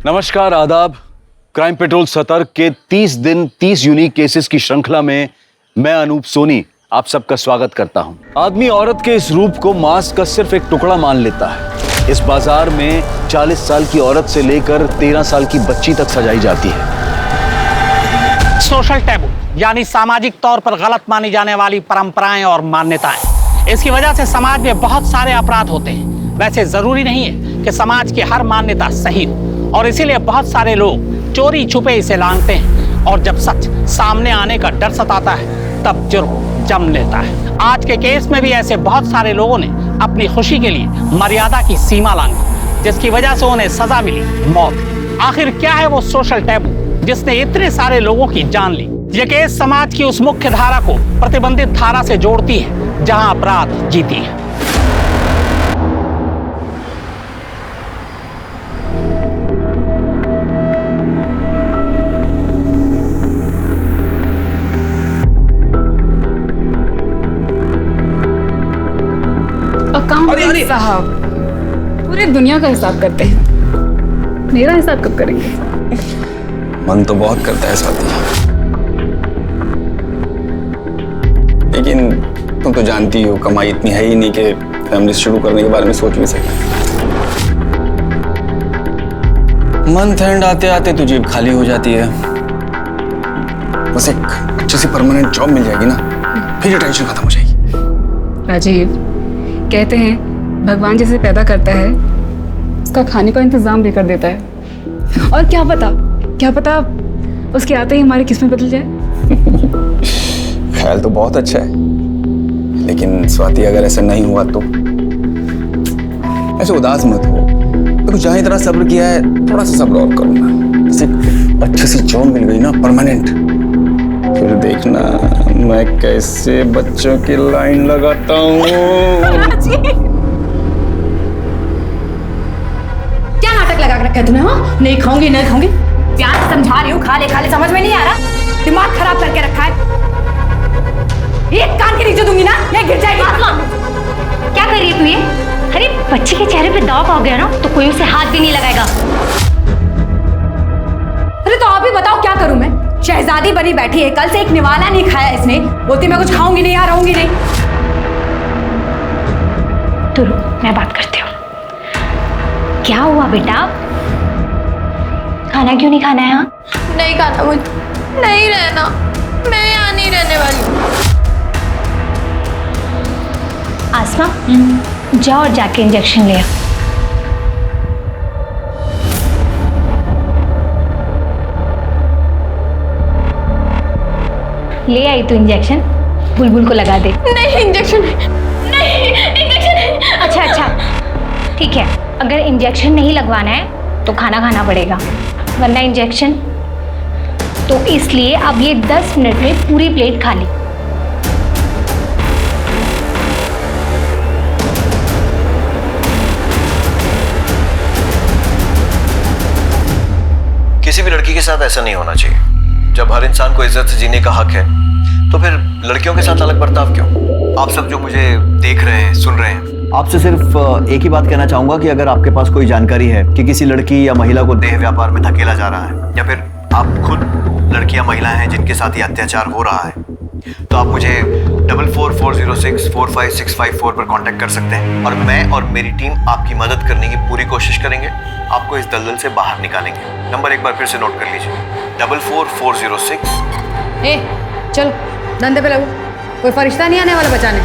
नमस्कार, आदाब। Crime petrol सतर्क के 30 दिन 30 यूनिक केसेस की श्रृंखला में मैं अनूप सोनी आप सबका स्वागत करता हूं। आदमी औरत के इस रूप को मांस का सिर्फ एक टुकड़ा मान लेता है। इस बाजार में 40 साल की औरत से लेकर 13 साल की बच्ची तक सजाई जाती है। सोशल टैबू यानी सामाजिक तौर पर गलत मानी जाने वाली परंपराएं और मान्यताएं, इसकी वजह से समाज में बहुत सारे अपराध होते हैं। वैसे जरूरी नहीं है कि समाज की हर मान्यता सही हो, और इसीलिए बहुत सारे लोग चोरी छुपे इसे लांघते हैं, और जब सच सामने आने का डर सताता है तब जुर्म जम लेता है। आज के केस में भी ऐसे बहुत सारे लोगों ने अपनी खुशी के लिए मर्यादा की सीमा लांघी, जिसकी वजह से उन्हें सजा मिली मौत। आखिर क्या है वो सोशल टैबू जिसने इतने सारे लोगों की जान ली? ये केस समाज की उस मुख्य धारा को प्रतिबंधित धारा से जोड़ती है जहां अपराध जीती है। अकाउंटेंट साहब पूरी दुनिया का हिसाब करते हैं, मेरा हिसाब कब करेंगे? मन तो बहुत करता है स्वाति, लेकिन तुम तो जानती हो कमाई इतनी है ही नहीं कि फैमिली शुरू करने के बारे में सोच भी सके। मंथ एंड आते आते तो जेब खाली हो जाती है। बस एक अच्छी सी परमानेंट जॉब मिल जाएगी ना, फिर ये टेंशन खत्म हो जाएगी। राजीव, कहते हैं भगवान जिसे पैदा करता है उसका खाने का इंतजाम भी कर देता है, और क्या पता उसके आते ही हमारी किस्मत बदल जाए। ख्याल तो बहुत अच्छा है, लेकिन स्वाति अगर ऐसा नहीं हुआ तो ऐसे उदास मत हो। तो जहाँ इतना सब्र किया है थोड़ा सा सब्र और करो ना। जैसे अच्छी सी जॉब मिल गई ना परमानेंट, फिर देखना मैं कैसे बच्चों की लाइन लगाता हूँ। क्या नाटक लगा के रखा है तुमने? हाँ, नहीं खाऊंगी नहीं खाऊंगी, प्यार से समझा रही हूँ, खा ले समझ में नहीं आ रहा, दिमाग खराब करके रखा है। एक कान के नीचे दूंगी ना, ये गिर जाएगी। क्या कर रही है तू ये? अरे बच्चे के चेहरे पे दाग आ गया ना तो कोई उसे हाथ भी नहीं लगाएगा। अरे तो आप ही बताओ क्या करूं मैं? शहजादी बनी बैठी है, कल से एक निवाला नहीं खाया इसने, बोलती मैं कुछ खाऊंगी नहीं, यहाँ रहूंगी नहीं। तो मैं बात करती हूँ। क्या हुआ बेटा, खाना क्यों नहीं खाना है? यहाँ नहीं खाना, मुझे नहीं रहना, मैं यहाँ नहीं रहने वाली। आसमा, जाओ और जाके इंजेक्शन ले आ। ले आई तो इंजेक्शन बुलबुल को लगा दे। नहीं इंजेक्शन नहीं, इंजेक्शन नहीं। अच्छा ठीक है, अगर इंजेक्शन नहीं लगवाना है तो खाना खाना पड़ेगा, वरना इंजेक्शन तो इसलिए अब ये 10 मिनट में पूरी प्लेट खा ली। किसी भी लड़की के साथ ऐसा नहीं होना चाहिए। जब हर इंसान को इज्जत से जीने का हक है तो फिर लड़कियों के साथ अलग बर्ताव क्यों? आप सब जो मुझे देख रहे हैं, सुन रहे हैं, आपसे सिर्फ एक ही बात कहना चाहूंगा कि अगर आपके पास कोई जानकारी है कि किसी लड़की या महिला को देह व्यापार में धकेला जा रहा है, या फिर आप खुद लड़की या महिलाएं हैं जिनके साथ ये अत्याचार हो रहा है, तो आप मुझे 4440645654 पर कांटेक्ट कर सकते हैं, और मैं और मेरी टीम आपकी मदद करने की पूरी कोशिश करेंगे। आपको इस दलदल से बाहर निकालेंगे। नंबर एक बार फिर से नोट कर लीजिए, 444006। चलो धंधे पे लगो, कोई फरिश्ता नहीं आने वाला बचाने।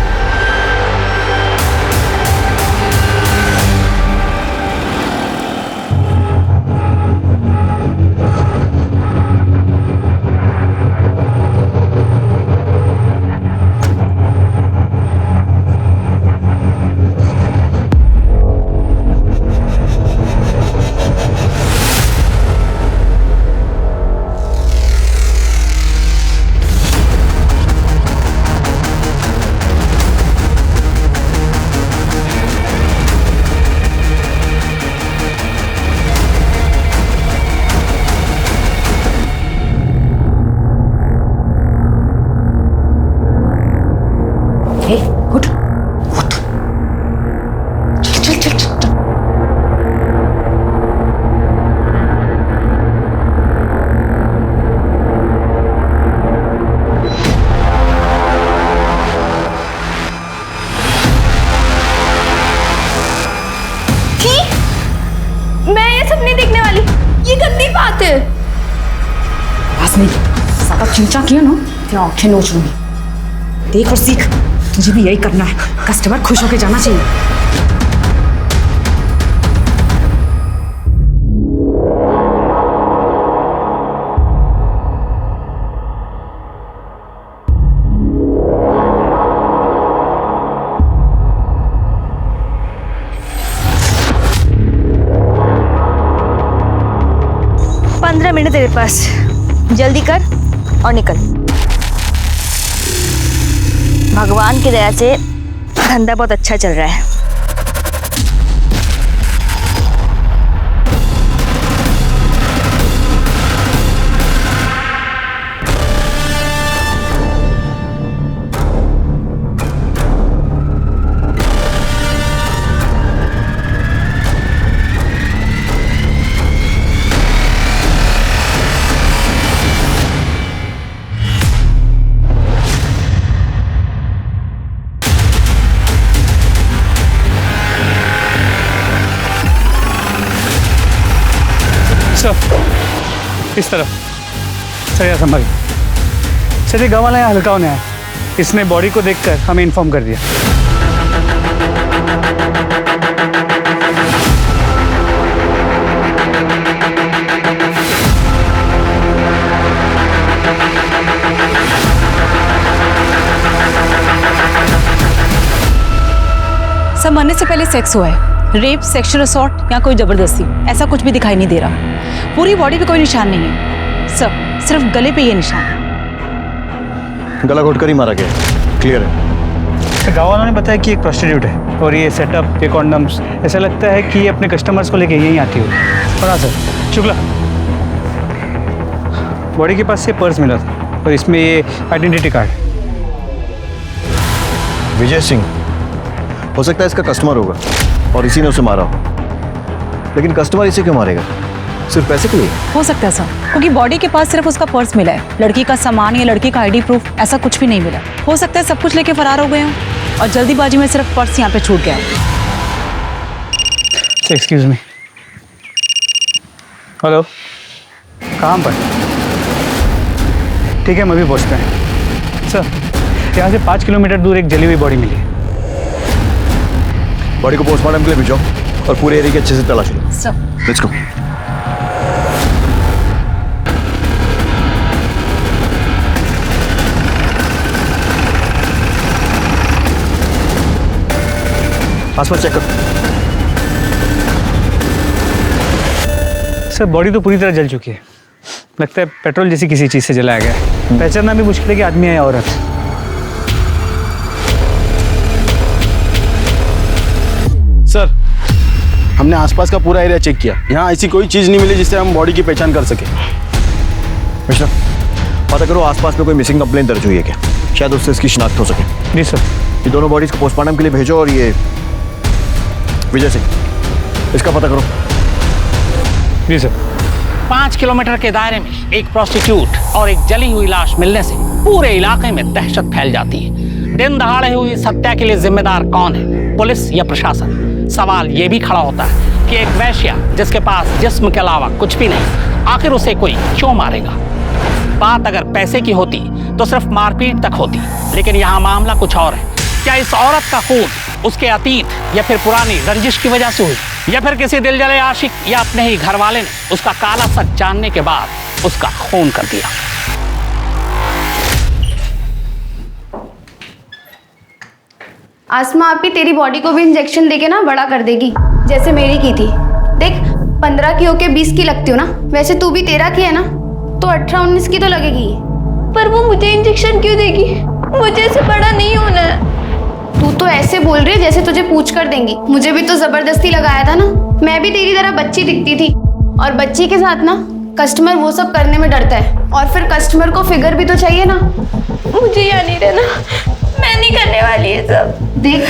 गंदी बात है। बस नहीं, ज्यादा चिंचा किया ना तेरी आंखें नोच लूंगी। देख और सीख, तुझे भी यही करना है। कस्टमर खुश होकर जाना चाहिए। मिनट तेरे पास, जल्दी कर और निकल। भगवान की दया से धंधा बहुत अच्छा चल रहा है। इस तरफ सर, संभाल। सर, ये गाँव वाला यहाँ हल्का होने आया, इसने बॉडी को देखकर हमें इन्फॉर्म कर दिया। सब मरने से पहले सेक्स हुआ है। रेप, सेक्सुअल असॉल्ट या कोई जबरदस्ती, ऐसा कुछ भी दिखाई नहीं दे रहा। पूरी बॉडी पे कोई निशान नहीं है सर, सिर्फ गले पे ये निशान। गला घोट कर ही मारा गया, क्लियर है। गाँव वालों ने बताया कि एक प्रोस्टिट्यूट है और ये सेटअप, ये कॉन्डम्स, ऐसा लगता है कि ये अपने कस्टमर्स को लेके यहीं आती होगी। और हाँ सर, शुक्ला, बॉडी के पास से पर्स मिला था और इसमें ये आइडेंटिटी कार्ड। विजय सिंह हो सकता है इसका कस्टमर होगा और इसी ने उसे मारा हो, लेकिन कस्टमर इसे क्यों मारेगा? सिर्फ पैसे के लिए? हो सकता है सर, क्योंकि बॉडी के पास सिर्फ उसका पर्स मिला है। लड़की का सामान या लड़की का आईडी प्रूफ ऐसा कुछ भी नहीं मिला। हो सकता है सब कुछ लेके फरार हो गए हो और जल्दीबाजी में सिर्फ पर्स यहाँ पे छूट गया। एक्सक्यूज मी, हेलो, कहाँ पर? ठीक है, हम अभी पहुँचते हैं। सर, यहाँ से 5 किलोमीटर दूर एक जली हुई बॉडी मिली है। बॉडी को पोस्टमार्टम के लिए भेजो और पूरे एरिया की अच्छे से तलाश लो। Sir, let's go. आसपास चेक करो। सर, बॉडी तो पूरी तरह जल चुकी है। लगता है पेट्रोल जैसी किसी चीज से जलाया गया है। पहचानना भी मुश्किल है कि आदमी है या औरत। सर, हमने आसपास का पूरा एरिया चेक किया, यहाँ ऐसी कोई चीज नहीं मिली जिससे हम बॉडी की पहचान कर सके। मिश्रा, पता करो आसपास में कोई मिसिंग कंप्लेंट दर्ज हुई है क्या? शायद उससे इसकी शिनाख्त हो सके। जी सर। ये दोनों बॉडीज को पोस्टमार्टम के लिए भेजो और ये विजय सिंह, इसका पता करो। जी सर। 5 किलोमीटर के दायरे में एक प्रोस्टिट्यूट और एक जली हुई लाश मिलने से पूरे इलाके में दहशत फैल जाती है। दिन दहाड़े हुई इस हत्या के लिए जिम्मेदार कौन है, पुलिस या प्रशासन? सवाल ये भी खड़ा होता है कि एक वैश्या जिसके पास जिस्म के अलावा कुछ भी नहीं, आखिर उसे कोई क्यों मारेगा? बात अगर पैसे की होती तो सिर्फ मारपीट तक होती, लेकिन यहाँ मामला कुछ और है। क्या इस औरत का खून उसके अतीत या फिर पुरानी रंजिश की वजह से हुई, या फिर किसी दिल जले आशिक या अपने ही घर वाले ने उसका काला सच जानने के बाद उसका खून कर दिया? आसमा आपी तेरी बॉडी को भी इंजेक्शन देके ना बड़ा कर देगी, जैसे मेरी की थी। देख, 15 की होके 20 की लगती हो ना, वैसे तू भी 13 की है ना, तो 18-19 की तो लगेगी। पर वो मुझे इंजेक्शन क्यों देगी? मुझे इससे बड़ा नहीं होना है। तू तो ऐसे बोल रही है जैसे तुझे पूछ कर देंगी। मुझे भी तो जबरदस्ती लगाया था ना। मैं भी तेरी तरह बच्ची दिखती थी, और बच्ची के साथ ना कस्टमर वो सब करने में डरता है, और फिर कस्टमर को फिगर भी तो चाहिए ना। मुझे यहाँ नहीं रहना, मैं नहीं करने वाली है सब। देख,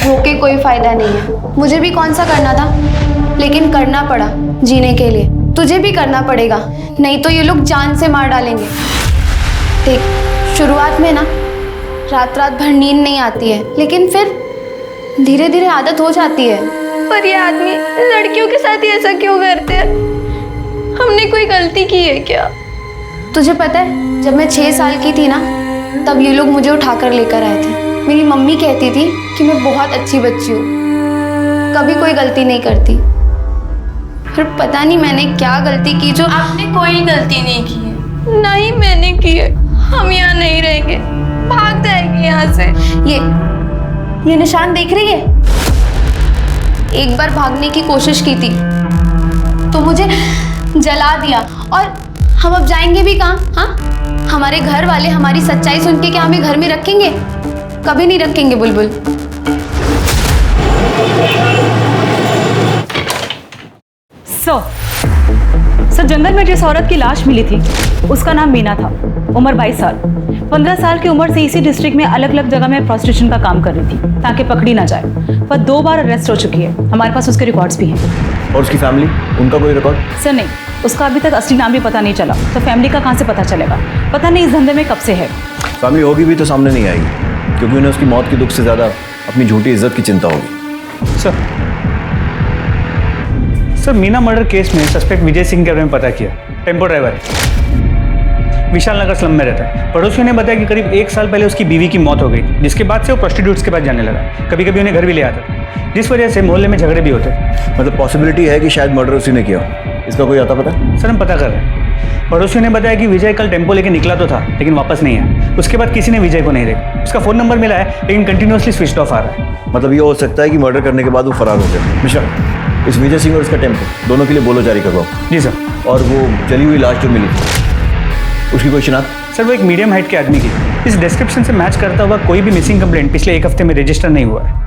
रोके कोई फायदा नहीं है। मुझे भी कौन सा करना था, लेकिन करना पड़ा जीने के लिए। तुझे भी करना पड़ेगा, नहीं तो ये लोग जान से मार डालेंगे। देख, शुरुआत में ना रात रात भर नींद नहीं आती है, लेकिन फिर धीरे धीरे आदत हो जाती है। पर ये आदमी लड़कियों के साथ ही ऐसा क्यों करते हैं? हमने कोई गलती की है क्या? तुझे पता है जब मैं 6 साल की थी ना, तब ये लोग मुझे उठाकर लेकर आए थे। मेरी मम्मी कहती थी कि मैं बहुत अच्छी बच्ची हूँ, कभी कोई गलती नहीं करती। फिर पता नहीं मैंने क्या गलती की जो। आपने कोई गलती नहीं की है। नहीं मैंने की है। हम यहाँ नहीं रहेंगे, भाग जाएंगे यहाँ से। ये निशान देख रही है? एक बार भागने की कोशिश की थी तो मुझे जला दिया। और हम अब जाएंगे भी कहाँ? हाँ, हमारे घर वाले हमारी सच्चाई सुन के क्या हमें घर में रखेंगे? कभी नहीं रखेंगे बुलबुल। सर जंगल में जिस औरत की लाश मिली थी उसका नाम मीना था, उम्र 22 साल। 15 साल की उम्र से इसी डिस्ट्रिक्ट में अलग अलग जगह में प्रोस्टिट्यूशन का काम कर रही थी ताकि पकड़ी ना जाए। पर 2 बार अरेस्ट हो चुकी है, हमारे पास उसके रिकॉर्ड्स भी हैं। और उसकी फैमिली, उनका कोई रिकॉर्ड? सर नहीं, उसका अभी तक असली नाम भी पता नहीं चला, तो फैमिली का कहाँ से पता चलेगा? पता नहीं इस धंधे में कब से है। फैमिली होगी भी तो सामने नहीं आएगी, क्योंकि उन्हें उसकी मौत के दुख से ज़्यादा अपनी झूठी इज्जत की चिंता होगी। सर मीना मर्डर केस में सस्पेक्ट विजय सिंह के बारे में पता किया। टेम्पो ड्राइवर है, विशाल नगर स्लम में रहता है। पड़ोसियों ने बताया कि करीब 1 साल पहले उसकी बीवी की मौत हो गई, जिसके बाद से वो प्रोस्टिट्यूट्स के पास जाने लगा। कभी कभी उन्हें घर भी ले आता था, जिस वजह से मोहल्ले में झगड़े भी होते। मतलब पॉसिबिलिटी है कि शायद मर्डर उसी ने किया। इसका कोई आता पता? सर हम पता कर रहे हैं। पड़ोसियों ने बताया कि विजय कल टेम्पो लेके निकला तो था, लेकिन वापस नहीं आया। उसके बाद किसी ने विजय को नहीं देखा। उसका फ़ोन नंबर मिला है, लेकिन कंटिन्यूअसली स्विच ऑफ आ रहा है। मतलब ये हो सकता है कि मर्डर करने के बाद वो फरार हो गया। मिश्रा, इस विजय सिंह और इसका टेम्पो दोनों के लिए बोलो जारी करवाओ। जी सर। और वो जली हुई लाश जो मिली थी, उसकी कोई शिनाख्त? सर वो एक मीडियम हाइट के आदमी की, इस डिस्क्रिप्शन से मैच करता हुआ कोई भी मिसिंग कंप्लेंट पिछले 1 हफ्ते में रजिस्टर नहीं हुआ है।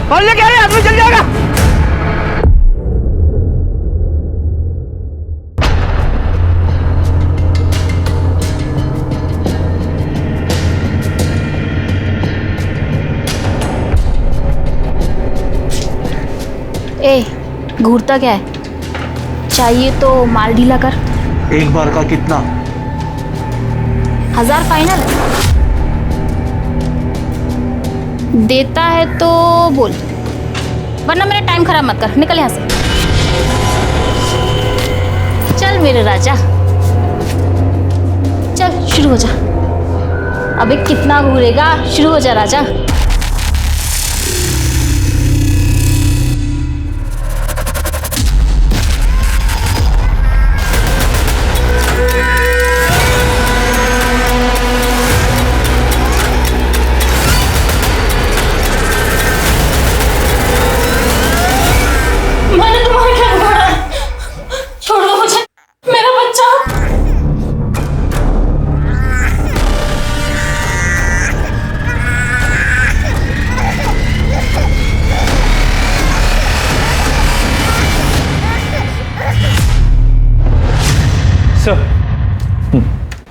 कौन लेके आ रहे हैं? आदमी चल जाएगा। ए, घूरता क्या है? चाहिए तो माल ढीला कर। एक बार का कितना? 1000 फाइनल देता है तो बोल, वरना मेरा टाइम खराब मत कर। निकल यहाँ से, चल मेरे राजा, चल शुरू हो जा। अबे कितना घूरेगा, शुरू हो जा राजा।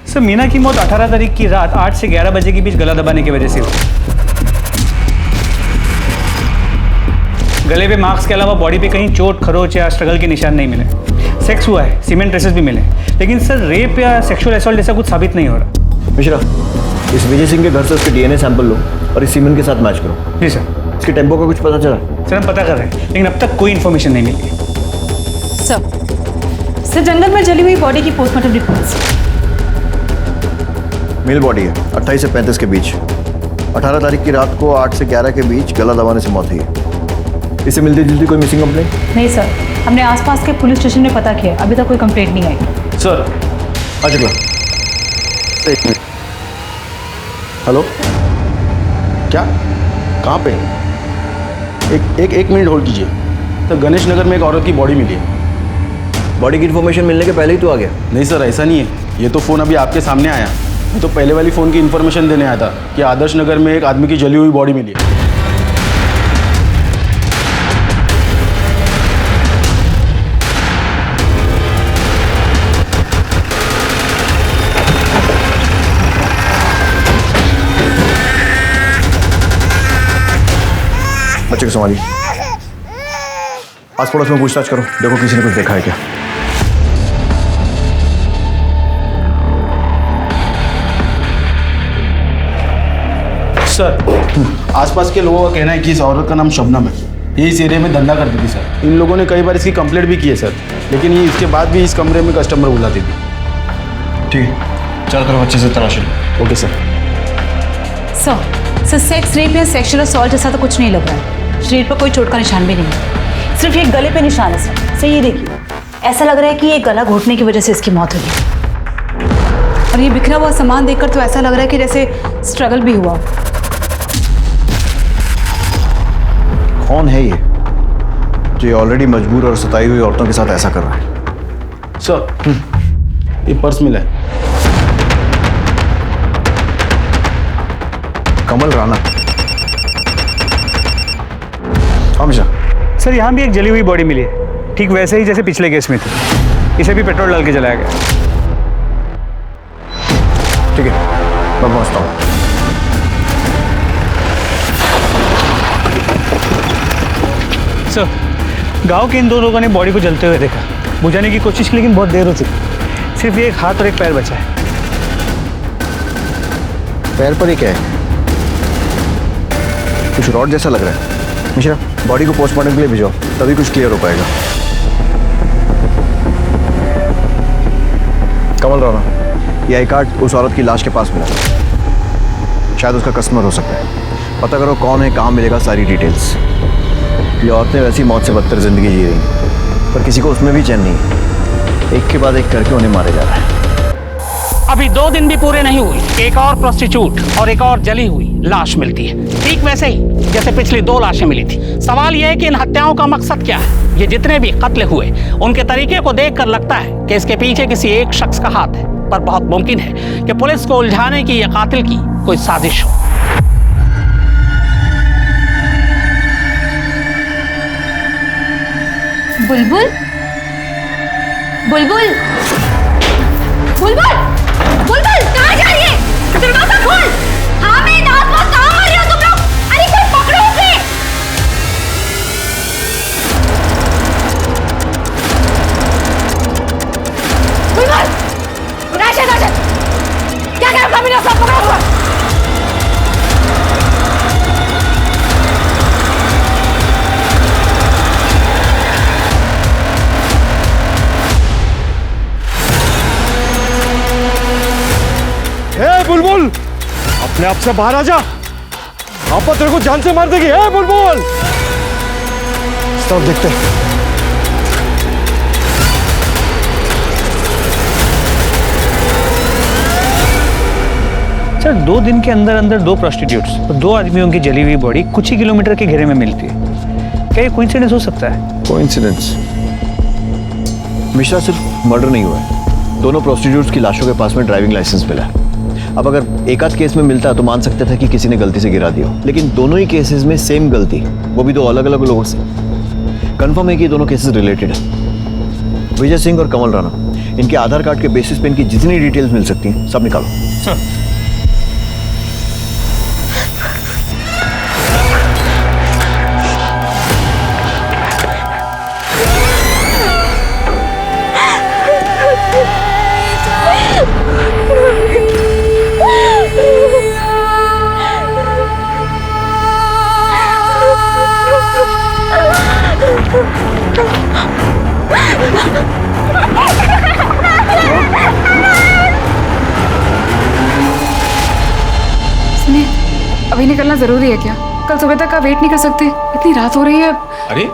सर मीना की मौत 18 तारीख की रात 8 से 11 बजे के बीच गला दबाने की वजह से हुई। गले पे मार्क्स के अलावा बॉडी पे कहीं चोट, खरोच या स्ट्रगल के निशान नहीं मिले। सेक्स हुआ है, सीमेंट ट्रेसेस भी मिले, लेकिन सर रेप या सेक्सुअल असॉल्ट जैसा कुछ साबित नहीं हो रहा। मिश्रा, इस विजय सिंह के घर से उसके डीएनए सैंपल लो और इस सीमेंट के साथ मैच करो। जी सर। इसके टेम्पो का कुछ पता चला? सर हम पता कर रहे हैं, लेकिन अब तक कोई इन्फॉर्मेशन नहीं मिली। सर जंगल में जली हुई बॉडी की पोस्टमार्टम रिपोर्ट्स। मेल बॉडी है, 28 से 35 के बीच। 18 तारीख की रात को 8 से 11 के बीच गला दबाने से मौत हुई है। इससे मिलती जुलती कोई मिसिंग कंप्लेंट? नहीं सर, हमने आसपास के पुलिस स्टेशन में पता किया, अभी तक कोई कंप्लेंट नहीं आई। सर अच्छा, एक मिनट। हेलो, क्या? कहाँ पे? एक मिनट होल्ड कीजिए। तो गणेश नगर में एक औरत की बॉडी मिली है। बॉडी की इन्फॉर्मेशन मिलने के पहले ही तो आ गया। नहीं सर, ऐसा नहीं है। ये तो फ़ोन अभी आपके सामने आया। मैं तो पहले वाली फ़ोन की इन्फॉर्मेशन देने आया था कि आदर्श नगर में एक आदमी की जली हुई बॉडी मिली है। बच्चे को संभालिए। आस पड़ोस में पूछताछ करो, देखो किसी ने कुछ देखा है क्या। सर, आसपास के लोगों का कहना है कि इस औरत का नाम शबनम है। ये इस एरिया में धंधा करती थी सर। इन लोगों ने कई बार इसकी कंप्लेंट भी की है सर, लेकिन ये इसके बाद भी इस कमरे में कस्टमर बुलाती थी। ठीक है, चारों तरफ अच्छे से तलाशी लो। Okay sir. Sir sex rape या सेक्सुअल असॉल्ट जैसा तो कुछ नहीं लग रहा है। शरीर पर कोई चोट का निशान भी नहीं है, सिर्फ एक गले पे निशान है सर। सर ये देखिए, ऐसा लग रहा है कि ये गला घोटने की वजह से इसकी मौत हुई। और ये बिखरा हुआ सामान देखकर तो ऐसा लग रहा है कि जैसे स्ट्रगल भी हुआ। कौन है ये जो ये ऑलरेडी मजबूर और सताई हुई औरतों के साथ ऐसा कर रहा है? सर, ये पर्स मिला है। कमल राणा। हमेशा सर यहाँ भी एक जली हुई बॉडी मिली है, ठीक वैसे ही जैसे पिछले केस में थी। इसे भी पेट्रोल डाल के जलाया गया। ठीक है, मैं पहुंचता हूँ। सर, गांव के इन दो लोगों ने बॉडी को जलते हुए देखा। बुझाने की कोशिश की, लेकिन बहुत देर हो चुकी। सिर्फ ये एक हाथ और एक पैर बचा है। पैर पर ही क्या है? कुछ रॉड जैसा लग रहा है। मिश्रा, बॉडी को पोस्टमार्टम के लिए भिजवाओ, तभी कुछ क्लियर हो पाएगा। कमल राणा, ये आई कार्ड उस औरत की लाश के पास मिला, शायद उसका कस्टमर हो सकता है। पता करो कौन है, कहाँ मिलेगा, सारी डिटेल्स। ये औरतें वैसी मौत से बदतर जिंदगी जी रही, पर किसी को उसमें भी चैन नहीं। एक के बाद एक करके उन्हें मारे जा रहा है। अभी 2 दिन भी पूरे नहीं हुए, एक और प्रोस्टिट्यूट और एक और जली हुई लाश मिलती है, ठीक वैसे ही जैसे पिछली 2 लाशें मिली थी। सवाल यह है कि इन हत्याओं का मकसद क्या है। ये जितने भी कत्ल हुए, उनके तरीके को देखकर लगता है कि इसके पीछे किसी एक शख्स का हाथ है, पर बहुत मुमकिन है कि पुलिस को उलझाने की या कातिल की कोई साजिश हो। बुलबुल, बुलबुल, बुलबुल, बुलबुल, कहाँ जा रही है? दरवाजा खोल। हाँ, मैं आसपास कहाँ आ रही हो तुम लोग? अरे कोई पकड़ो उसे। बुलबुल, राशिद, राशिद, क्या कर रहा है? सब पकड़ो उसको। बुलबुल, अपने आप से बाहर आ जा। आपा तेरे को जान से मार देगी। है बुलबुल, सब देखते हैं। सर, 2 दिन के अंदर अंदर 2 प्रोस्टिट्यूट्स और 2 आदमियों की जली हुई बॉडी कुछ ही किलोमीटर के घेरे में मिलती है। क्या ये कोइंसिडेंस हो सकता है? कोइंसिडेंस? मिश्रा, सिर्फ मर्डर नहीं हुआ है, दोनों प्रोस्टिट्यूट्स की लाशों के पास में ड्राइविंग लाइसेंस मिला है। अब अगर एक आध केस में मिलता तो मान सकते थे कि किसी ने गलती से गिरा दिया, लेकिन दोनों ही केसेस में सेम गलती, वो भी 2 अलग अलग लोगों से। कंफर्म है कि दोनों केसेस रिलेटेड है। विजय सिंह और कमल राणा, इनके आधार कार्ड के बेसिस पे इनकी जितनी डिटेल्स मिल सकती हैं सब निकालो। सुनिए, अभी निकलना जरूरी है क्या? कल सुबह तक का वेट नहीं कर सकते? इतनी रात हो रही है। अरे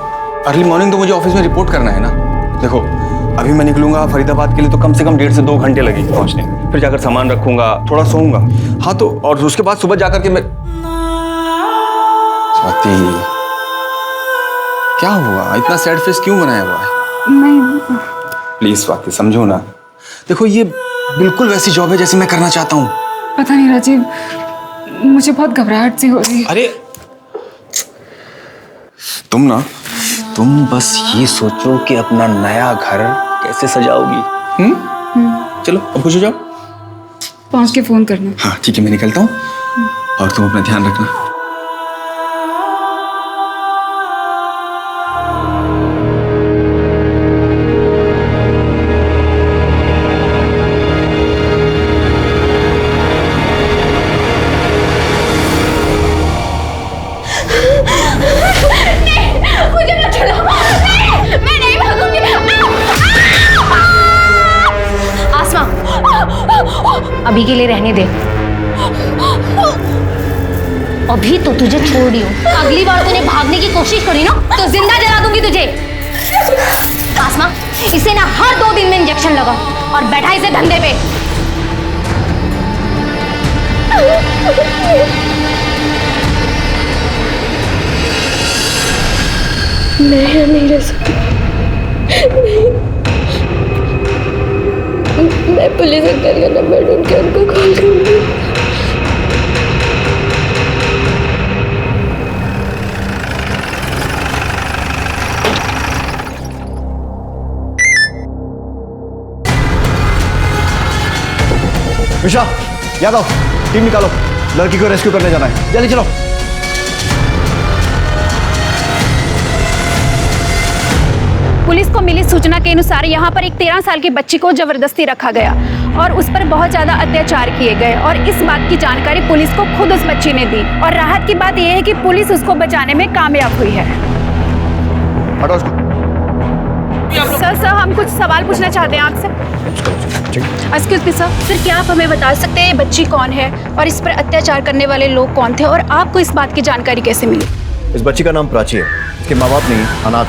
अर्ली मॉर्निंग तो मुझे ऑफिस में रिपोर्ट करना है ना। देखो, अभी मैं निकलूंगा फरीदाबाद के लिए तो कम से कम 1.5 से 2 घंटे लगेंगे पहुंचने। फिर जाकर सामान रखूंगा, थोड़ा सोऊंगा। हाँ तो, और उसके बाद सुबह जाकर के मैं स्वाति, क्या हुआ, इतना सैड फेस क्यों बनाया हुआ है? नहीं, प्लीज स्वाति समझो ना। देखो ये बिल्कुल वैसी जॉब है जैसी मैं करना चाहता हूँ। पता नहीं राजीव, मुझे बहुत घबराहट सी हो रही है। अरे तुम बस ये सोचो कि अपना नया घर कैसे सजाओगी। चलो अब खुश हो जाओ। पहुंच के फोन करना। हाँ ठीक है, मैं निकलता हूँ और तुम अपना ध्यान रखना। अभी के लिए रहने दे। अभी तो तुझे छोड़ रही हूँ। अगली बार तूने भागने की कोशिश करी ना तो जिंदा जला दूंगी तुझे। आसमा, इसे ना हर 2 दिन में इंजेक्शन लगा और बैठा इसे धंधे पे। मैं नहीं रह सकती। मैं पुलिस अंकल का नंबर ढूंढ के उनको कॉल करूंगी। विशा, यादव, टीम निकालो, लड़की को रेस्क्यू करने जाना है, जल्दी चलो। पुलिस को मिली सूचना के अनुसार यहाँ पर एक 13 साल की बच्ची को जबरदस्ती रखा गया और उस पर बहुत ज्यादा अत्याचार किए गए और इस बात की जानकारी पुलिस को खुद उस बच्ची ने दी और राहत की बात यह है कि पुलिस उसको बचाने में कामयाब हुई है। हटो उसको। सर हम कुछ सवाल पूछना चाहते हैं आपसे। एक्सक्यूज मी सर, क्या आप हमें बता सकते हैं ये बच्ची कौन है और इस पर अत्याचार करने वाले लोग कौन थे और आपको इस बात की जानकारी कैसे मिली? इस बच्ची का नाम प्राची है। इसके माँ बाप नहीं, अनाथ,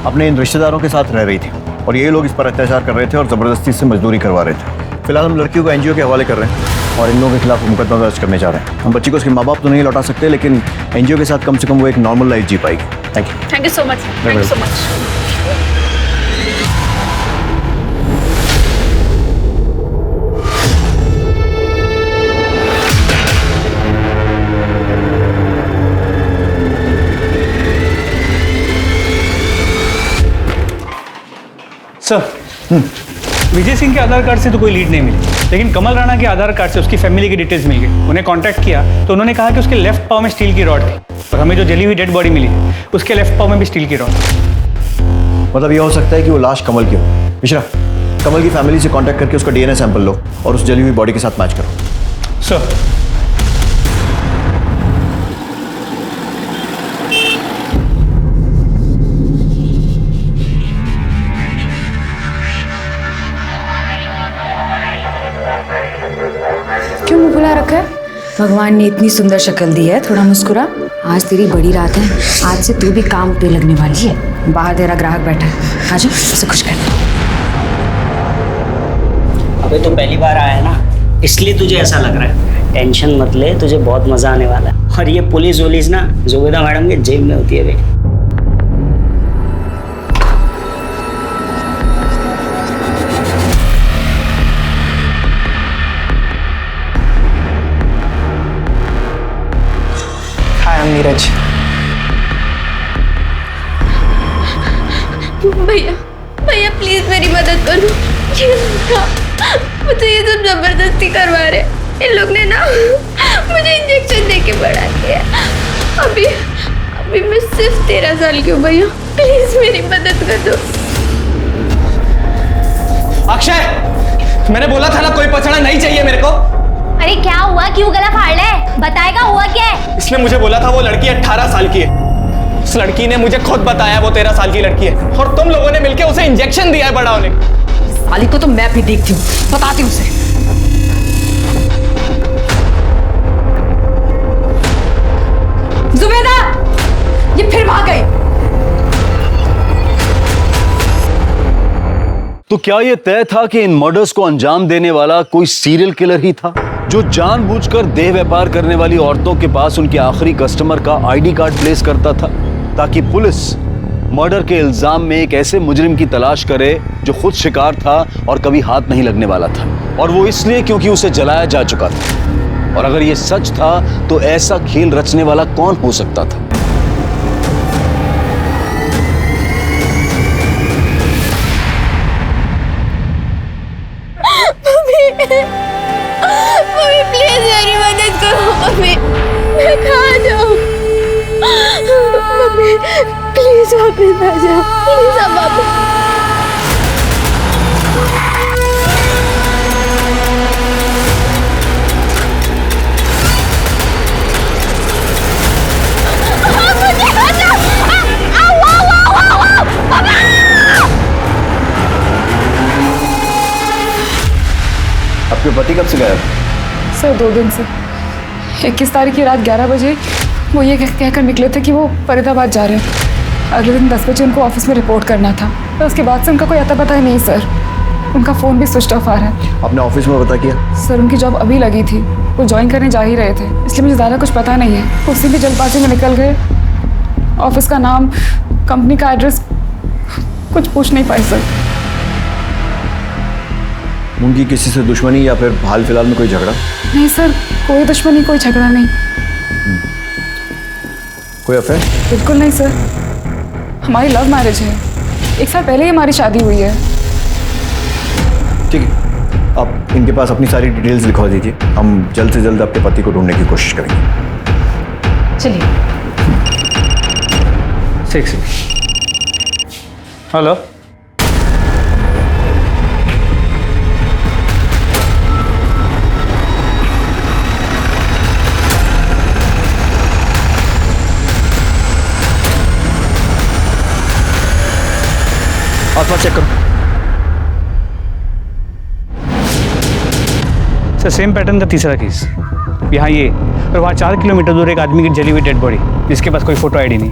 अपने इन रिश्तेदारों के साथ रह रही थी और ये लोग इस पर अत्याचार कर रहे थे और जबरदस्ती से मजदूरी करवा रहे थे। फिलहाल हम लड़कियों को एनजीओ के हवाले कर रहे हैं और इन लोगों के खिलाफ मुकदमा दर्ज करने जा रहे हैं। हम बच्ची को उसके माँ बाप तो नहीं लौटा सकते, लेकिन एनजीओ के साथ कम से कम वो एक नॉर्मल लाइफ जी पाएगी। Thank you so much. Thank you so much. Sir, Vijay Singh के आधार कार्ड से तो कोई लीड नहीं मिली, लेकिन कमल राणा के आधार कार्ड से उसकी फैमिली की डिटेल्स मिल गई। उन्हें कांटेक्ट किया तो उन्होंने कहा कि उसके लेफ्ट पाव में स्टील की रॉड थी और हमें जो जली हुई डेड बॉडी मिली उसके लेफ्ट पाव में भी स्टील की रॉड। मतलब ये हो सकता है कि वो लाश कमल की हो। मिश्रा, कमल की फैमिली से कांटेक्ट करके उसका डीएनए सैंपल लो और उस जली हुई बॉडी के साथ मैच करो। सर, क्यों मुंह फुला रखा है? भगवान ने इतनी सुंदर शक्ल दी है, थोड़ा मुस्कुरा। आज तेरी बड़ी रात है, आज से तू भी काम पे लगने वाली है। बाहर तेरा ग्राहक बैठा है, आजा उसे खुश कर। अबे तो पहली बार आया है ना, इसलिए तुझे ऐसा लग रहा है। टेंशन मत ले, तुझे बहुत मजा आने वाला है। और ये पुलिस वुलिस ना जुबेदा मैडम के जेब में होती है भाई। नीरज, भैया भैया प्लीज मेरी मदद करो। मुझे ये सब जबरदस्ती करवा रहे। इन लोग ने ना मुझे इंजेक्शन दे के बढ़ा दिया। अभी मैं सिर्फ 13 साल की हूँ भैया, प्लीज मेरी मदद कर दो। अक्षय, मैंने बोला था ना कोई पछड़ा नहीं चाहिए मेरे को। अरे क्या हुआ, क्यों गला फाड़ ले? बताएगा हुआ क्या है? इसने मुझे बोला था वो लड़की 18 साल की है। उस लड़की ने मुझे खुद बताया वो 13 साल की लड़की है और तुम लोगों ने मिलकर उसे इंजेक्शन दिया है बड़ा होने। साली को तो मैं भी देखती हूँ, बताती हूँ उसे। जुबेदा, ये फिर भाग गई। तो क्या यह तय था कि इन मर्डर्स को अंजाम देने वाला कोई सीरियल किलर ही था जो जानबूझकर देह व्यापार करने वाली औरतों के पास उनके आखिरी कस्टमर का आईडी कार्ड प्लेस करता था ताकि पुलिस मर्डर के इल्जाम में एक ऐसे मुजरिम की तलाश करे जो खुद शिकार था और कभी हाथ नहीं लगने वाला था, और वो इसलिए क्योंकि उसे जलाया जा चुका था। और अगर ये सच था तो ऐसा खेल रचने वाला कौन हो सकता था? मम्मी प्लीज मेरी मदद करो मम्मी, मैं कहाँ जाऊँ? मम्मी प्लीज वापस आ जाओ, प्लीज आप वापस। आपके पति कब से गायब? सर 2 दिन से। 21 तारीख की रात 11 बजे वो ये कहकर निकले थे कि वो फरीदाबाद जा रहे हैं। अगले दिन 10 बजे उनको ऑफिस में रिपोर्ट करना था। तो उसके बाद से उनका कोई अता पता ही नहीं सर। उनका फ़ोन भी स्विच ऑफ आ रहा है। आपने ऑफिस में पता किया? सर उनकी जॉब अभी लगी थी, वो ज्वाइन करने जा ही रहे थे, इसलिए मुझे ज़्यादा कुछ पता नहीं है। उसी भी जल्दबाजी में निकल गए। ऑफिस का नाम, कंपनी का एड्रेस कुछ पूछ नहीं पाए सर। उनकी किसी से दुश्मनी या फिर हाल फिलहाल में कोई झगड़ा? नहीं सर, कोई दुश्मनी, कोई झगड़ा नहीं। कोई अफेयर? बिल्कुल नहीं सर, हमारी लव मैरिज है। 1 साल पहले ही हमारी शादी हुई है। ठीक है, आप इनके पास अपनी सारी डिटेल्स लिखवा दीजिए। हम जल्द से जल्द आपके पति को ढूंढने की कोशिश करेंगे। चलिए। 6। हेलो, आसपास चेक करो। सर सेम पैटर्न का तीसरा केस। यहाँ ये, और वहाँ 4 किलोमीटर दूर एक आदमी की जली हुई डेड बॉडी, जिसके पास कोई फोटो आईडी नहीं।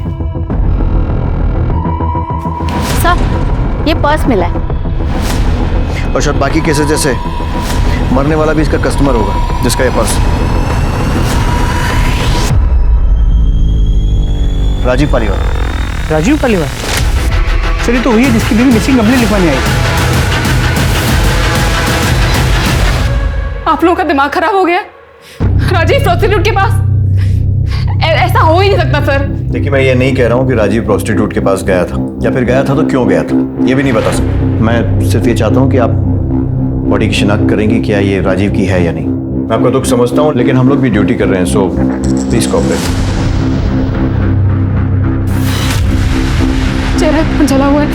सर ये पर्स मिला है। और शायद बाकी केसेस जैसे मरने वाला भी इसका कस्टमर होगा जिसका ये पर्स। राजीव पालीवाल। राजीव पालीवाल? सर ये तो वही है जिसकी बीवी मिसिंग कंप्लेंट लिखवाने आई। आप लोगों का दिमाग खराब हो गया? राजीव प्रोस्टिट्यूट के पास? ऐसा हो ही नहीं सकता सर। देखिए, मैं ये नहीं कह रहा हूँ कि राजीव प्रोस्टिट्यूट के पास गया था, या फिर गया था तो क्यों गया था, ये भी नहीं बता सकता। मैं सिर्फ ये चाहता हूँ कि आप बॉडी की शिनाख्त करेंगे क्या ये राजीव की है या नहीं। मैं आपका दुख समझता हूँ, लेकिन हम लोग भी ड्यूटी कर रहे हैं, सो प्लीज कोऑपरेट। चेहरा जला हुआ है,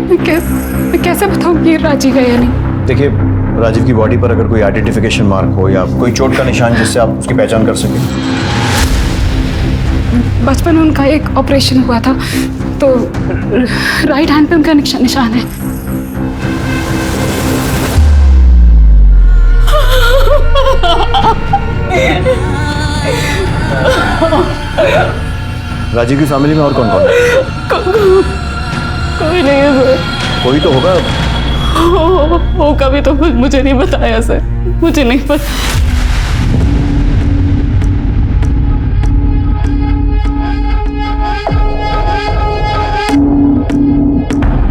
मैं कैसे बताऊँ कि राजीव है या नहीं? देखिए, राजीव की बॉडी पर अगर कोई आइडेंटिफिकेशन मार्क हो या कोई चोट का निशान जिससे आप उसकी पहचान कर सकें। बचपन में उनका एक ऑपरेशन हुआ था, तो राइट हैंड पे उनका निशान है। राजीव की फैमिली में और कौन कौन है? कोई नहीं है सर। कोई तो होगा। वो कभी तो मुझे नहीं बताया सर, मुझे नहीं पता।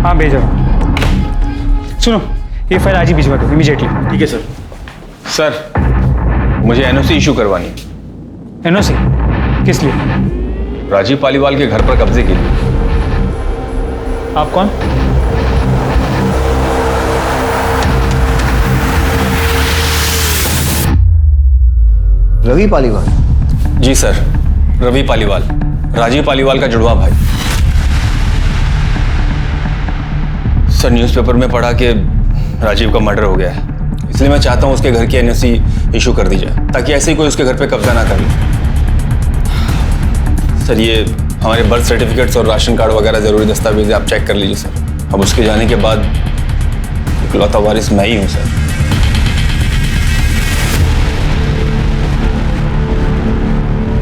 हाँ भेजो। सुनो, ये फाइल आज ही भिजवा दो इमीडिएटली। ठीक है सर। सर मुझे एनओसी इशू करवानी है। एनओसी? किस लिए? राजीव पालीवाल के घर पर कब्जे के लिए। आप कौन? रवि पालीवाल? जी सर, रवि पालीवाल, राजीव पालीवाल का जुड़वा भाई। सर न्यूज़पेपर में पढ़ा कि राजीव का मर्डर हो गया है, इसलिए मैं चाहता हूं उसके घर की एनओसी इशू कर दी जाए, ताकि ऐसे ही कोई उसके घर पे कब्जा ना कर ले। सर ये हमारे बर्थ सर्टिफिकेट्स और राशन कार्ड वगैरह ज़रूरी दस्तावेज आप चेक कर लीजिए सर। अब उसके जाने के बाद इकलौता वारिस मैं ही हूँ सर।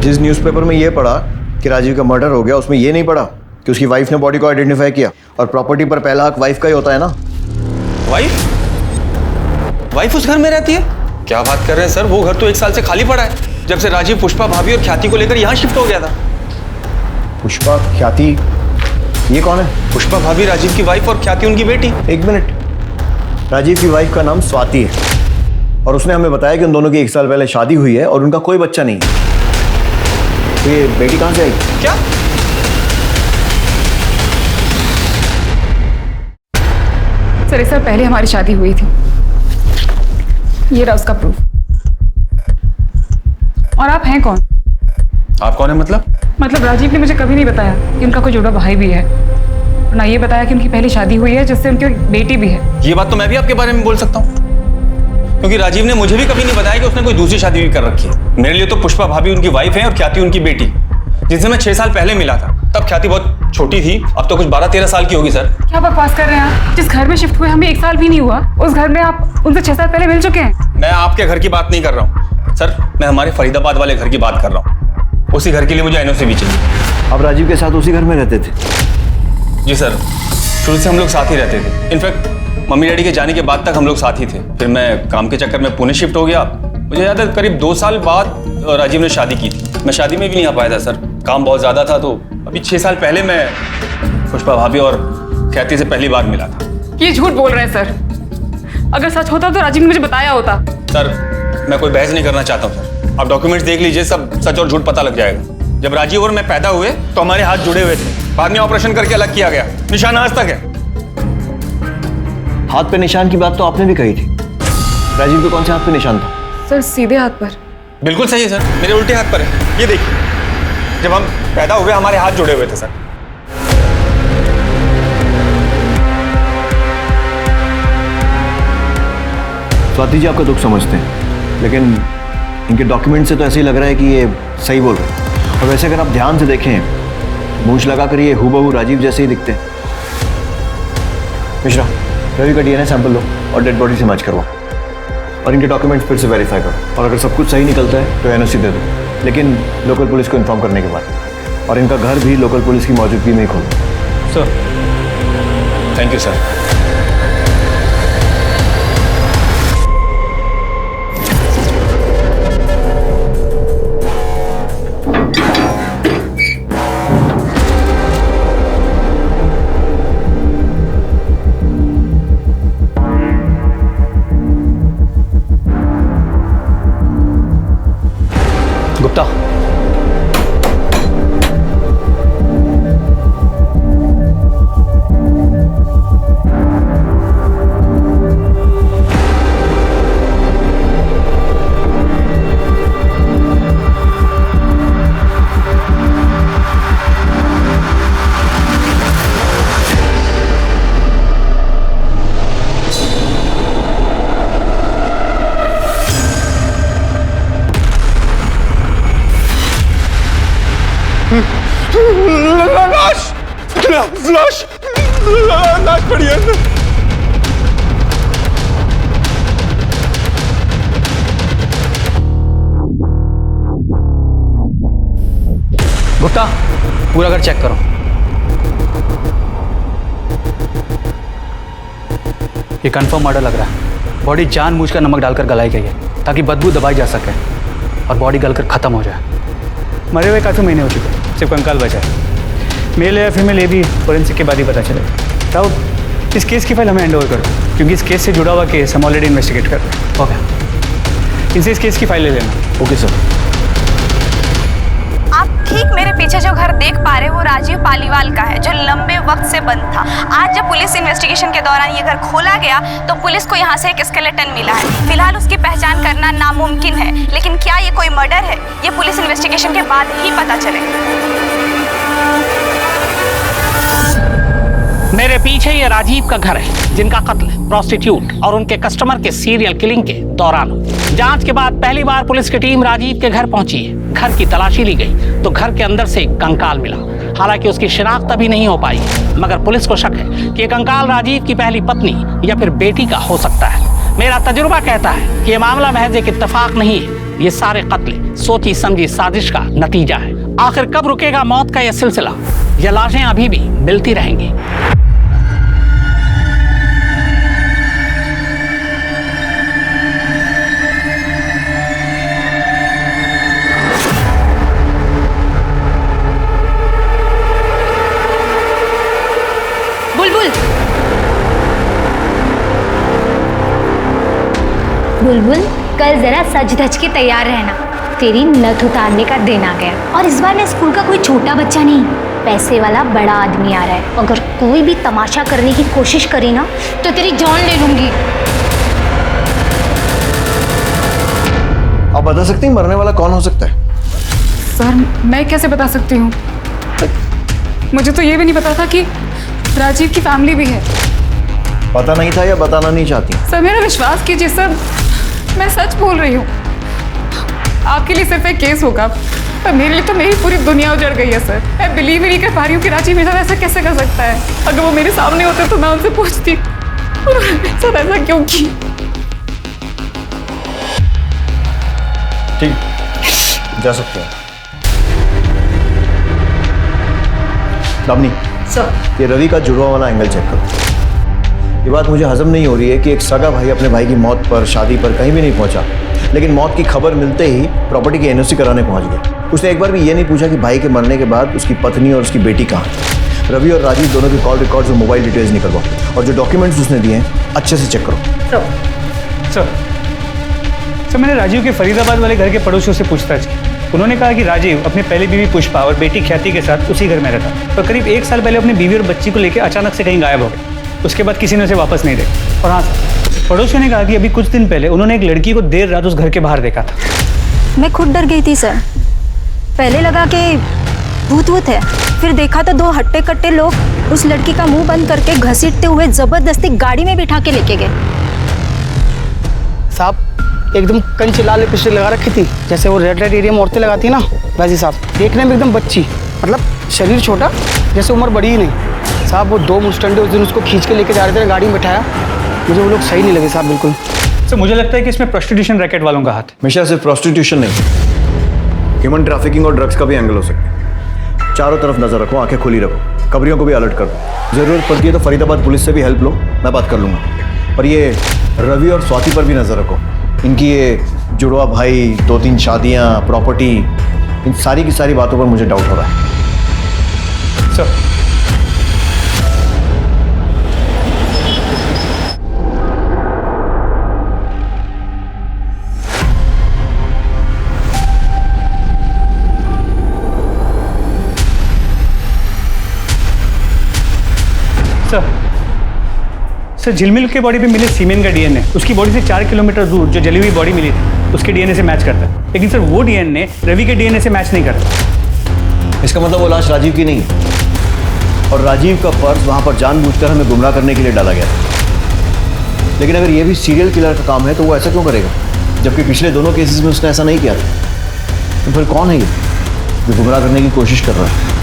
जिस न्यूज़पेपर में ये पढ़ा कि राजीव का मर्डर हो गया, उसमें ये नहीं पढ़ा कि उसकी वाइफ ने बॉडी को आइडेंटिफाई किया, और प्रॉपर्टी पर पहला हक वाइफ का ही होता है ना। वाइफ उस घर में रहती है? क्या बात कर रहे हैं सर, वो घर तो 1 साल से खाली पड़ा है, जब से राजीव पुष्पा भाभी और ख्याति को लेकर यहाँ शिफ्ट हो गया था। पुष्पा, ख्याति, ये कौन है? पुष्पा भाभी राजीव की वाइफ और ख्याति उनकी बेटी। एक मिनट, राजीव की वाइफ का नाम स्वाति है और उसने हमें बताया कि उन दोनों की 1 साल पहले शादी हुई है और उनका कोई बच्चा नहीं है। तो ये बेटी कहां से आई? क्या? सर 1 साल पहले हमारी शादी हुई थी। ये रहा उसका प्रूफ। और आप हैं कौन? आप कौन है मतलब? मतलब राजीव ने मुझे कभी नहीं बताया कि उनका कोई जुड़ा भाई भी है, और ना ये बताया कि उनकी पहली शादी हुई है जिससे उनकी बेटी भी है। ये बात तो मैं भी आपके बारे में बोल सकता हूँ, क्योंकि राजीव ने मुझे भी कभी नहीं बताया कि उसने कोई दूसरी शादी भी कर रखी है। मेरे लिए तो पुष्पा भाभी उनकी वाइफ है और ख्याति उनकी बेटी, जिनसे मैं 6 साल पहले मिला था। तब ख्याति बहुत छोटी थी, अब तो कुछ 12-13 साल की होगी। सर क्या बकवास कर रहे हैं आप? जिस घर में शिफ्ट हुए हमें 1 साल भी नहीं हुआ, उस घर में आप उनसे 6 साल पहले मिल चुके हैं। मैं आपके घर की बात नहीं कर रहा हूँ सर, मैं हमारे फरीदाबाद वाले घर की बात कर रहा हूँ। उसी घर के लिए मुझे एनओसी भी चाहिए। आप राजीव के साथ उसी घर में रहते थे? जी सर, शुरू से हम लोग साथ ही रहते थे। इनफैक्ट मम्मी डैडी के जाने के बाद तक हम लोग साथ ही थे। फिर मैं काम के चक्कर में पुणे शिफ्ट हो गया। मुझे याद है करीब 2 साल बाद राजीव ने शादी की थी। मैं शादी में भी नहीं आ पाया था सर, काम बहुत ज़्यादा था। तो अभी 6 साल पहले मैं पुष्पा भाभी और ख्याति से पहली बार मिला था। ये झूठ बोल रहे हैं सर। अगर सच होता तो राजीव ने मुझे बताया होता। सर मैं कोई बहस नहीं करना चाहता हूँ सर, आप डॉक्यूमेंट्स देख लीजिए, सब सच और झूठ पता लग जाएगा। जब राजीव और मैं पैदा हुए तो हमारे हाथ जुड़े हुए थे, बाद में ऑपरेशन करके अलग किया गया। निशान आज तक है। हाथ पे निशान की बात तो आपने भी कही थी। राजीव के कौन से हाथ पे निशान था? सर सीधे हाथ पर। बिल्कुल सही है सर, मेरे उल्टे हाथ पर है। ये देखिए, जब हम पैदा हुए हमारे हाथ जुड़े हुए थे सर। स्वाति जी आपका दुख समझते हैं, लेकिन इनके डॉक्यूमेंट से तो ऐसे ही लग रहा है कि ये सही बोल रहे हैं। और वैसे अगर आप ध्यान से देखें, मूंछ लगाकर ये हूबहू राजीव जैसे ही दिखते हैं। मिश्रा, रवि का डीएनए सैंपल लो और डेड बॉडी से मैच करवाओ और इनके डॉक्यूमेंट्स फिर से वेरीफाई करो। और अगर सब कुछ सही निकलता है तो एनओसी दे दो, लेकिन लोकल पुलिस को इन्फॉर्म करने के बाद। और इनका घर भी लोकल पुलिस की मौजूदगी में ही खोलो। Sir thank you sir. Gupta, लाश पड़ी है। गुप्ता, पूरा घर चेक करो। ये कंफर्म मर्डर लग रहा है। बॉडी जानबूझकर नमक डालकर गलाई गई है ताकि बदबू दबाई जा सके और बॉडी गलकर खत्म हो जाए। मरे हुए काफ़ी महीने हो चुके हैं, सिर्फ कंकाल बचा है। मेल या फीमेल ये भी फोरेंसिक के बाद ही पता चलेगा। तब इस केस की फाइल हमें हैंड ओवर करो, क्योंकि इस केस से जुड़ा हुआ केस हम ऑलरेडी इन्वेस्टिगेट कर रहे हैं। ओके, इनसे इस केस की फाइल ले लेना। Okay sir. आप ठीक मेरे पीछे जो घर देख पा रहे हो वो राजीव पालीवाल का है, जो लंबे वक्त से बंद था। आज जब पुलिस इन्वेस्टिगेशन के दौरान ये घर खोला गया तो पुलिस को यहाँ से एक स्केलेटन मिला है। फिलहाल उसकी पहचान करना नामुमकिन है, लेकिन क्या ये कोई मर्डर है ये पुलिस इन्वेस्टिगेशन के बाद ही पता चलेगा। मेरे पीछे ये राजीव का घर है, जिनका कत्ल प्रोस्टिट्यूट और उनके कस्टमर के सीरियल किलिंग के दौरान हुआ। जांच के बाद पहली बार पुलिस की टीम राजीव के घर पहुंची है। घर की तलाशी ली गई तो घर के अंदर से एक कंकाल मिला। हालांकि उसकी शिनाख्त अभी नहीं हो पाई, मगर पुलिस को शक है कि ये कंकाल राजीव की पहली पत्नी या फिर बेटी का हो सकता है। मेरा तजुर्बा कहता है कि ये मामला महज एक इत्तेफाक नहीं है, ये सारे कत्ल सोची समझी साजिश का नतीजा है। आखिर कब रुकेगा मौत का यह सिलसिला? ये लाशें अभी भी मिलती रहेंगी। बुलबुल, कल जरा सज धज के तैयार रहना, तेरी नथ उतारने का दिन आ गया। और इस बार मैं स्कूल का कोई छोटा बच्चा नहीं, पैसे वाला बड़ा आदमी आ रहा है। अगर कोई भी तमाशा करने की कोशिश करी ना तो तेरी जान ले लूंगी। आप बता सकती हैं मरने वाला कौन हो सकता है? सर मैं कैसे बता सकती हूँ, मुझे तो ये भी नहीं पता था कि राजीव की फैमिली भी है। पता नहीं था या बताना नहीं चाहती? सर मेरा विश्वास कीजिए सर, मैं सच बोल रही हूँ। आपके लिए सिर्फ एक केस होगा, पर मेरे लिए तो मेरी पूरी दुनिया उजड़ गई है सर। मैं बिलीव ही नहीं कर पा रही हूँ कि राजीव मेरे साथ ऐसा कैसे कर सकता है। अगर वो मेरे सामने होते तो मैं उनसे पूछती सर ऐसा क्यों की। ठीक, जा सकते हैं। दामिनी, सर ये रवि का जुड़वा वाला एंगल चेक करो। ये बात मुझे हजम नहीं हो रही है कि एक सगा भाई अपने भाई की मौत पर, शादी पर कहीं भी नहीं पहुंचा, लेकिन मौत की खबर मिलते ही प्रॉपर्टी की एनओसी कराने पहुंच गया। उसने एक बार भी ये नहीं पूछा कि भाई के मरने के बाद उसकी पत्नी और उसकी बेटी कहाँ है। रवि और राजीव दोनों की कॉल रिकॉर्ड्स और मोबाइल डिटेल्स निकलवाओ, और जो डॉक्यूमेंट्स उसने दिए हैं अच्छे से चेक करो। सर मैंने राजीव के फरीदाबाद वाले घर के पड़ोसियों से पूछताछ की। उन्होंने कहा कि राजीव अपनी पहली बीवी पुष्पा और बेटी ख्याति के साथ उसी घर में रहता, पर करीब 1 साल पहले अपनी बीवी और बच्ची को लेकर अचानक से कहीं गायब हो गया। उसके बाद किसी ने उसे वापस नहीं देखा। और हाँ सर, पड़ोसियों ने कहा कि अभी कुछ दिन पहले उन्होंने एक लड़की को देर रात उस घर के बाहर देखा था। मैं खुद डर गई थी सर, पहले लगा कि भूत वूत है, फिर देखा तो 2 हट्टे कट्टे लोग उस लड़की का मुंह बंद करके घसीटते हुए जबरदस्ती गाड़ी में बिठा के लेके गए। साहब एकदम कंच लाल लिपस्टिक लगा रखी थी, जैसे वो रेड लाइट एरिया में औरतें लगाती ना वैसी साहब। देखने में एकदम बच्ची, मतलब शरीर छोटा, जैसे उम्र बड़ी ही नहीं। साहब वो 2 मुस्टंडे उस दिन उसको खींच के लेके जा रहे थे, गाड़ी में बैठाया। मुझे वो लोग सही नहीं लगे साहब बिल्कुल। सर मुझे लगता है कि इसमें प्रोस्टिट्यूशन रैकेट वालों का हाथ। हमेशा सिर्फ प्रोस्टिट्यूशन नहीं, ह्यूमन ट्रैफिकिंग और ड्रग्स का भी एंगल हो सकता है। चारों तरफ नजर रखो, आंखें खुली रखो, खबरियों को भी अलर्ट कर दो। जरूरत पड़ती है तो फरीदाबाद पुलिस से भी हेल्प लो, मैं बात कर लूँगा। और ये रवि और स्वाति पर भी नजर रखो। इनकी ये जुड़वा भाई, 2-3 शादियाँ, प्रॉपर्टी, इन सारी की सारी बातों पर मुझे डाउट हो रहा है। सर सर झिलमिल के बॉडी पे मिले सीमेन का डीएनए उसकी बॉडी से 4 किलोमीटर दूर जो जली हुई बॉडी मिली थी उसके डीएनए से मैच करता है, लेकिन सर वो डीएनए रवि के डीएनए से मैच नहीं करता। इसका मतलब वो लाश राजीव की नहीं है, और राजीव का पर्स वहां पर जानबूझकर हमें गुमराह करने के लिए डाला गया था। लेकिन अगर ये भी सीरियल किलर का काम है तो वो ऐसा क्यों करेगा, जबकि पिछले दोनों केसेस में उसने ऐसा नहीं किया था। तो फिर कौन है ये जो गुमराह करने की कोशिश कर रहा है?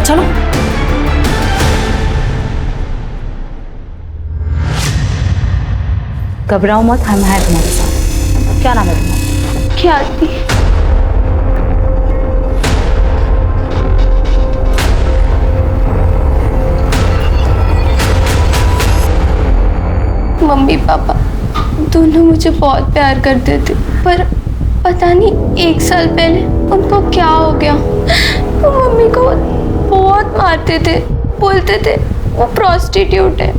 चलो घबराओ मत, हम हैं तुम्हारे साथ। क्या नाम है तुम्हारा? ख्याति। मम्मी पापा दोनों मुझे बहुत प्यार करते थे, पर पता नहीं 1 साल पहले उनको क्या हो गया। वो मम्मी को बहुत मारते थे, बोलते थे वो प्रोस्टिट्यूट है,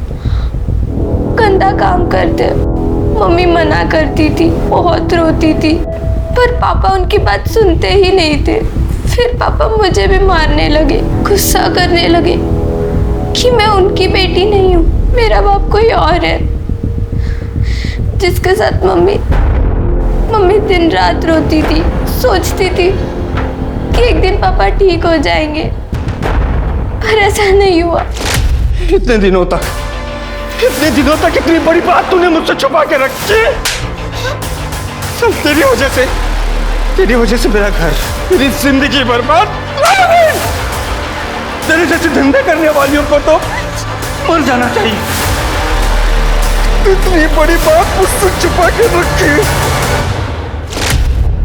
गंदा काम करते। मम्मी मना करती थी, बहुत रोती थी, पर पापा उनकी बात सुनते ही नहीं थे। फिर पापा मुझे भी मारने लगे, गुस्सा करने लगे कि मैं उनकी बेटी नहीं हूँ, मेरा बाप कोई और है, जिसके साथ मम्मी दिन रात रोती थी, सोचती थी कि एक दिन पापा ठीक हो जाएंगे, पर ऐसा नहीं हुआ। इतने दिनों तक इतनी बड़ी बात तूने मुझसे छुपा के रखी। सब तेरी वजह से मेरा घर, मेरी जिंदगी बर्बाद। तेरे जैसे धंधे करने वालियों को तो मर जाना चाहिए। इतनी बड़ी बात मुझसे छुपा के रखी।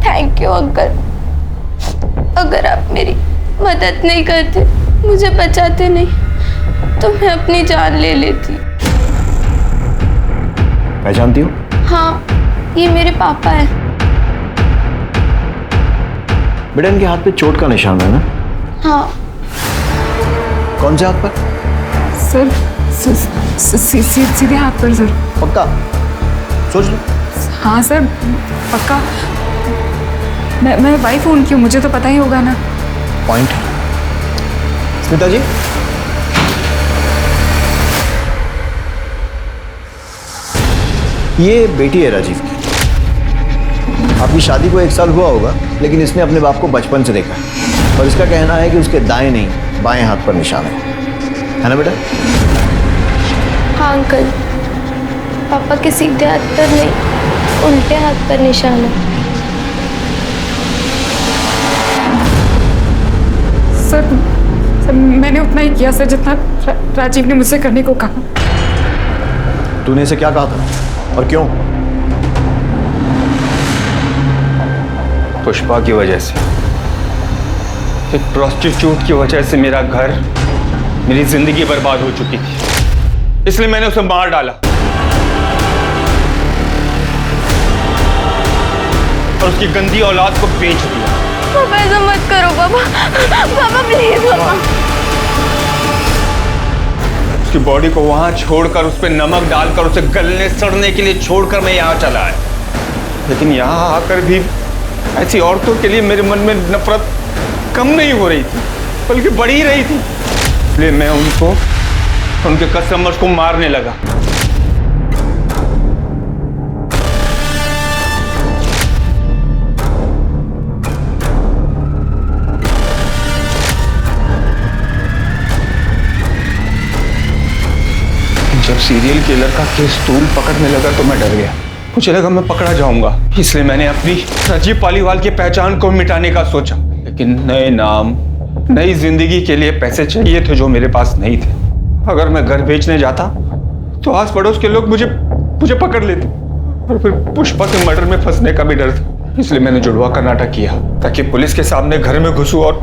Thank you uncle. अगर आप मेरी मदद नहीं करते, मुझे बचाते नहीं, तो मैं अपनी जान ले लेती। पहचानती हो? हाँ, ये मेरे पापा है। बेटा इनके हाथ पे चोट का निशान है ना? हाँ। कौन से हाथ पर? सर सीधे हाथ पर सर। पक्का? सोच लो। हाँ सर पक्का। मैं वाइफ हूँ उनकी, मुझे तो पता ही होगा ना। पॉइंट। स्मिता जी, ये बेटी है राजीव की। आपकी शादी को 1 साल हुआ होगा, लेकिन इसने अपने बाप को बचपन से देखा है और इसका कहना है कि उसके दाएं नहीं बाएं हाथ पर निशान है ना बेटा? हाँ अंकल, पापा के सीधे हाथ पर नहीं, उल्टे हाथ पर निशान है। सर मैंने उतना ही किया सर जितना राजीव ने मुझसे करने को कहा। तूने इसे क्या कहा था और क्यों? पुष्पा की वजह से, एक प्रोस्टिट्यूट की वजह से मेरा घर, मेरी जिंदगी बर्बाद हो चुकी थी, इसलिए मैंने उसे मार डाला और उसकी गंदी औलाद को बेच दिया। पापा ऐसा मत करो पापा, पापा प्लीज पापा। उसकी बॉडी को वहां छोड़कर, उस पर नमक डालकर, उसे गलने सड़ने के लिए छोड़कर मैं यहाँ चला आया, लेकिन यहाँ आकर भी ऐसी औरतों के लिए मेरे मन में नफरत कम नहीं हो रही थी, बल्कि बढ़ ही रही थी। इसलिए मैं उनको, उनके कस्टमर्स को मारने लगा। जब सीरियल किलर का केस तूल पकड़ने लगा तो मैं डर गया। मुझे लगा मैं पकड़ा जाऊंगा, इसलिए मैंने अपनी राजीव पालीवाल की पहचान को मिटाने का सोचा, लेकिन नए नाम, नई जिंदगी के लिए पैसे चाहिए थे जो मेरे पास नहीं थे। अगर मैं घर बेचने जाता तो आस पड़ोस के लोग मुझे पकड़ लेते और फिर पुष्पा के मर्डर में फंसने का भी डर था। इसलिए मैंने जुड़वा का नाटक किया ताकि पुलिस के सामने घर में घुसूं, और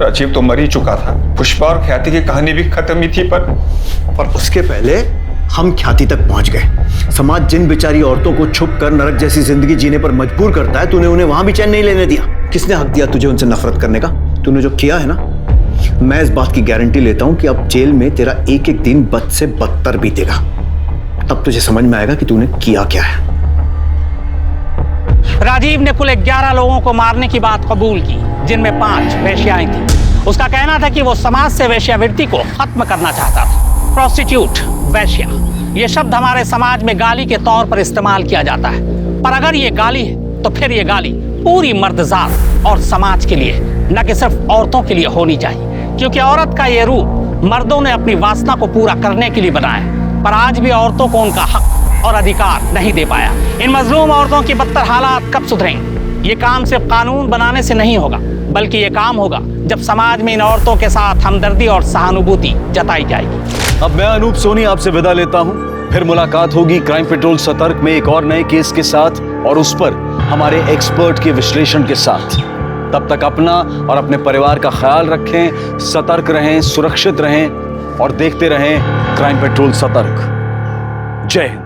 राजीव तो मर ही चुका था। पुष्पा और ख्याति की कहानी भी खत्म ही थी, पर उसके पहले हम ख्याति तक पहुंच गए। समाज जिन बेचारी औरतों को छुप कर नरक जैसी जिंदगी जीने पर मजबूर करता है, तूने उन्हें वहां भी चैन नहीं लेने दिया। किसने हक दिया तुझे उनसे नफरत करने का? तूने जो किया है ना, मैं इस बात की गारंटी लेता हूं कि अब जेल में तेरा एक एक दिन बद से बदतर बीतेगा। तब तुझे समझ में आएगा कि तूने किया क्या है। राजीव ने कुल 11 लोगों को मारने की बात कबूल की, जिनमें 5 वेश्याएं थी। उसका कहना था कि वो समाज से वेश्यावृत्ति को खत्म करना चाहता था। प्रोस्टिट्यूट, वेश्या, ये शब्द हमारे समाज में गाली के तौर पर इस्तेमाल किया जाता है, पर अगर ये गाली है तो फिर ये गाली पूरी मर्दजात और समाज के लिए, न कि सिर्फ औरतों के लिए होनी चाहिए, क्योंकि औरत का ये रूप मर्दों ने अपनी वासना को पूरा करने के लिए बनाया, पर आज भी औरतों को उनका हक और अधिकार नहीं दे पाया। इन मजलूम औरतों की बदतर हालात कब सुधरेंगे? ये काम सिर्फ कानून बनाने से नहीं होगा, बल्कि ये काम होगा जब समाज में इन औरतों के साथ हमदर्दी और सहानुभूति जताई जाएगी। अब मैं अनूप सोनी आपसे विदा लेता हूं। फिर मुलाकात होगी क्राइम पेट्रोल सतर्क में एक और नए केस के साथ, और उस पर हमारे एक्सपर्ट के विश्लेषण के साथ। तब तक अपना और अपने परिवार का ख्याल रखें, सतर्क रहें, सुरक्षित रहें और देखते रहें क्राइम पेट्रोल सतर्क। जय हिंद।